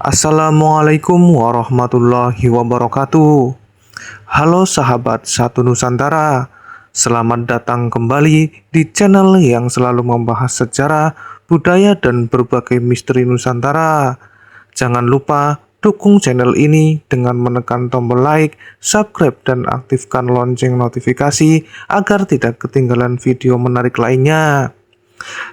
Assalamualaikum warahmatullahi wabarakatuh. Halo sahabat Satu Nusantara, selamat datang kembali di channel yang selalu membahas sejarah, budaya, dan berbagai misteri Nusantara. Jangan lupa dukung channel ini dengan menekan tombol like, subscribe, dan aktifkan lonceng notifikasi agar tidak ketinggalan video menarik lainnya.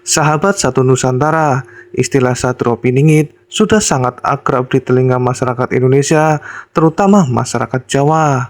Sahabat Satu Nusantara, istilah Satrio Piningit sudah sangat akrab di telinga masyarakat Indonesia, terutama masyarakat Jawa.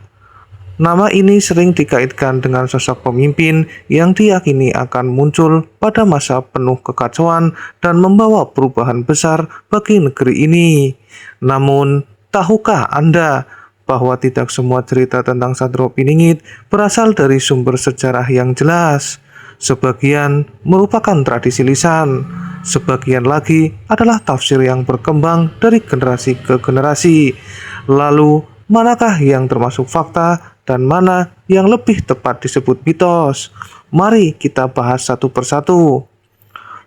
Nama ini sering dikaitkan dengan sosok pemimpin yang diyakini akan muncul pada masa penuh kekacauan dan membawa perubahan besar bagi negeri ini. Namun, tahukah Anda bahwa tidak semua cerita tentang Satrio Piningit berasal dari sumber sejarah yang jelas? Sebagian merupakan tradisi lisan, sebagian lagi adalah tafsir yang berkembang dari generasi ke generasi. Lalu, manakah yang termasuk fakta dan mana yang lebih tepat disebut mitos? Mari kita bahas satu persatu.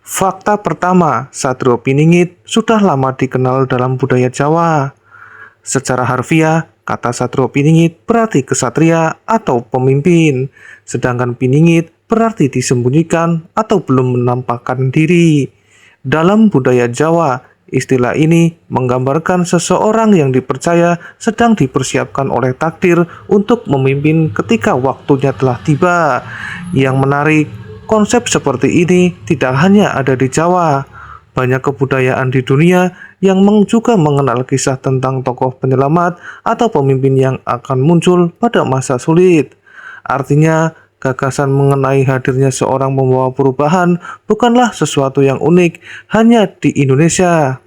Fakta pertama, Satrio Piningit sudah lama dikenal dalam budaya Jawa. Secara harfiah, kata Satrio Piningit berarti kesatria atau pemimpin, sedangkan Piningit berarti disembunyikan atau belum menampakkan diri. Dalam budaya Jawa, istilah ini menggambarkan seseorang yang dipercaya sedang dipersiapkan oleh takdir untuk memimpin ketika waktunya telah tiba. Yang menarik, konsep seperti ini tidak hanya ada di Jawa. Banyak kebudayaan di dunia yang juga mengenal kisah tentang tokoh penyelamat atau pemimpin yang akan muncul pada masa sulit. Artinya, gagasan mengenai hadirnya seorang pembawa perubahan bukanlah sesuatu yang unik hanya di Indonesia.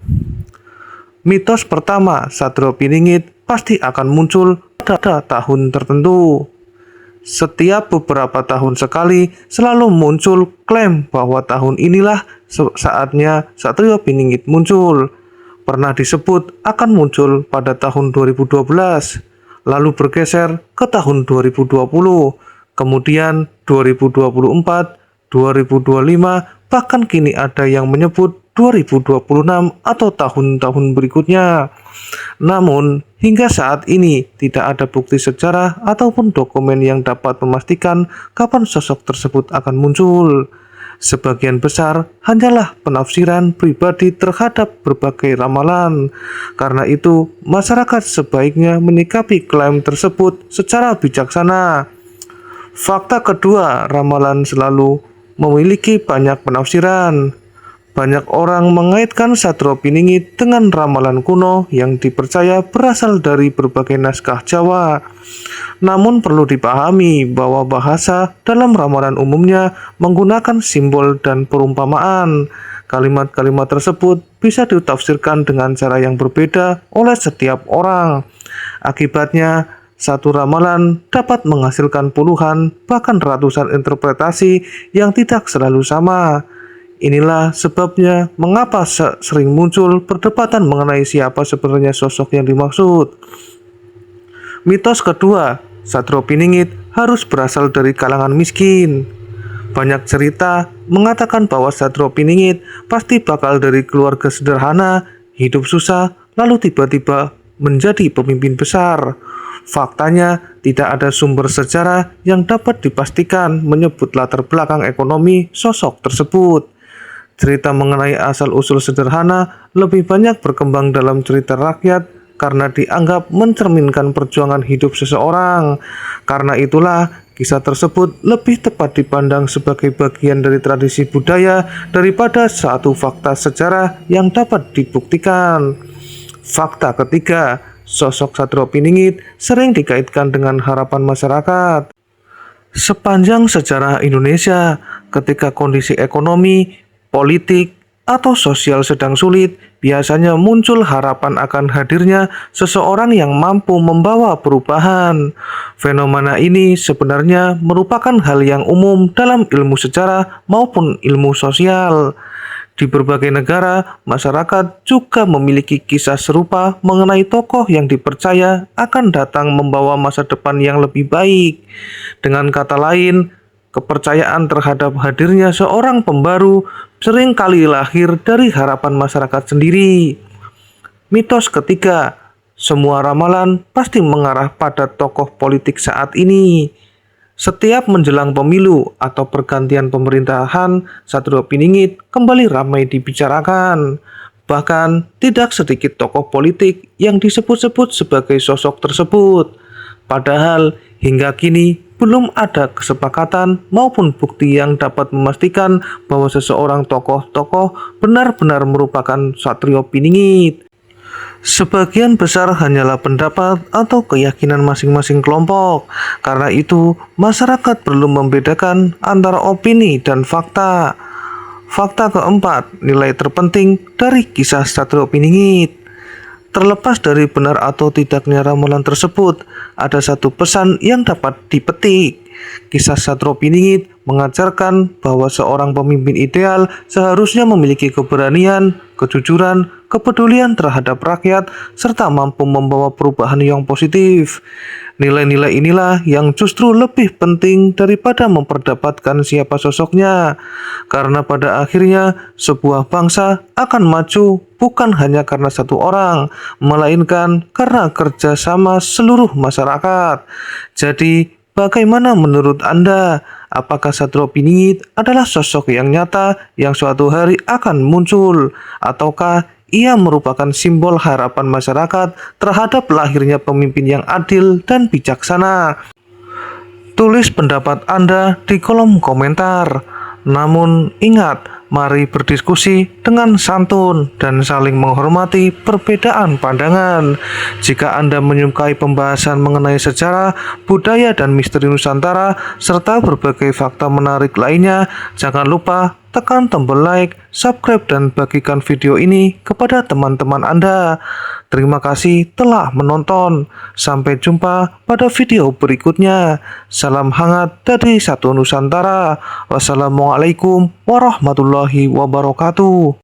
Mitos pertama, Satrio Piningit pasti akan muncul pada tahun tertentu. Setiap beberapa tahun sekali selalu muncul klaim bahwa tahun inilah saatnya Satrio Piningit muncul. Pernah disebut akan muncul pada tahun 2012, lalu bergeser ke tahun 2020. Kemudian 2024, 2025, bahkan kini ada yang menyebut 2026 atau tahun-tahun berikutnya. Namun, hingga saat ini tidak ada bukti sejarah ataupun dokumen yang dapat memastikan kapan sosok tersebut akan muncul. Sebagian besar hanyalah penafsiran pribadi terhadap berbagai ramalan. Karena itu, masyarakat sebaiknya menyikapi klaim tersebut secara bijaksana. Fakta kedua, ramalan selalu memiliki banyak penafsiran. Banyak orang mengaitkan Satrio Piningit dengan ramalan kuno yang dipercaya berasal dari berbagai naskah Jawa. Namun perlu dipahami bahwa bahasa dalam ramalan umumnya menggunakan simbol dan perumpamaan. Kalimat-kalimat tersebut bisa ditafsirkan dengan cara yang berbeda oleh setiap orang. Akibatnya, satu ramalan dapat menghasilkan puluhan, bahkan ratusan interpretasi yang tidak selalu sama. Inilah sebabnya mengapa sering muncul perdebatan mengenai siapa sebenarnya sosok yang dimaksud. Mitos kedua, Satrio Piningit harus berasal dari kalangan miskin. Banyak cerita mengatakan bahwa Satrio Piningit pasti bakal dari keluarga sederhana, hidup susah, lalu tiba-tiba menjadi pemimpin besar. Faktanya, tidak ada sumber sejarah yang dapat dipastikan menyebut latar belakang ekonomi sosok tersebut. Cerita mengenai asal-usul sederhana lebih banyak berkembang dalam cerita rakyat karena dianggap mencerminkan perjuangan hidup seseorang. Karena itulah, kisah tersebut lebih tepat dipandang sebagai bagian dari tradisi budaya daripada suatu fakta sejarah yang dapat dibuktikan. Fakta ketiga, sosok Satrio Piningit sering dikaitkan dengan harapan masyarakat. Sepanjang sejarah Indonesia, ketika kondisi ekonomi, politik, atau sosial sedang sulit, biasanya muncul harapan akan hadirnya seseorang yang mampu membawa perubahan. Fenomena ini sebenarnya merupakan hal yang umum dalam ilmu sejarah maupun ilmu sosial. Di berbagai negara, masyarakat juga memiliki kisah serupa mengenai tokoh yang dipercaya akan datang membawa masa depan yang lebih baik. Dengan kata lain, kepercayaan terhadap hadirnya seorang pembaru sering kali lahir dari harapan masyarakat sendiri. Mitos ketiga, semua ramalan pasti mengarah pada tokoh politik saat ini. Setiap menjelang pemilu atau pergantian pemerintahan, Satrio Piningit kembali ramai dibicarakan. Bahkan tidak sedikit tokoh politik yang disebut-sebut sebagai sosok tersebut. Padahal hingga kini belum ada kesepakatan maupun bukti yang dapat memastikan bahwa seseorang tokoh-tokoh benar-benar merupakan Satrio Piningit. Sebagian besar hanyalah pendapat atau keyakinan masing-masing kelompok. Karena itu, masyarakat perlu membedakan antara opini dan fakta. Fakta keempat, nilai terpenting dari kisah Satrio Piningit. Terlepas dari benar atau tidaknya ramalan tersebut, ada satu pesan yang dapat dipetik. Kisah Satrio Piningit mengajarkan bahwa seorang pemimpin ideal seharusnya memiliki keberanian, kejujuran, kepedulian terhadap rakyat, serta mampu membawa perubahan yang positif. Nilai-nilai inilah yang justru lebih penting daripada memperdapatkan siapa sosoknya. Karena pada akhirnya sebuah bangsa akan maju bukan hanya karena satu orang, melainkan karena kerjasama seluruh masyarakat. Jadi, bagaimana menurut Anda? Apakah Satrio Piningit adalah sosok yang nyata yang suatu hari akan muncul? Ataukah ia merupakan simbol harapan masyarakat terhadap lahirnya pemimpin yang adil dan bijaksana? Tulis pendapat Anda di kolom komentar. Namun ingat, mari berdiskusi dengan santun dan saling menghormati perbedaan pandangan. Jika Anda menyukai pembahasan mengenai sejarah, budaya, dan misteri Nusantara, serta berbagai fakta menarik lainnya, jangan lupa tekan tombol like, subscribe, dan bagikan video ini kepada teman-teman Anda. Terima kasih telah menonton. Sampai jumpa pada video berikutnya. Salam hangat dari satu Nusantara. Wassalamualaikum warahmatullahi wabarakatuh.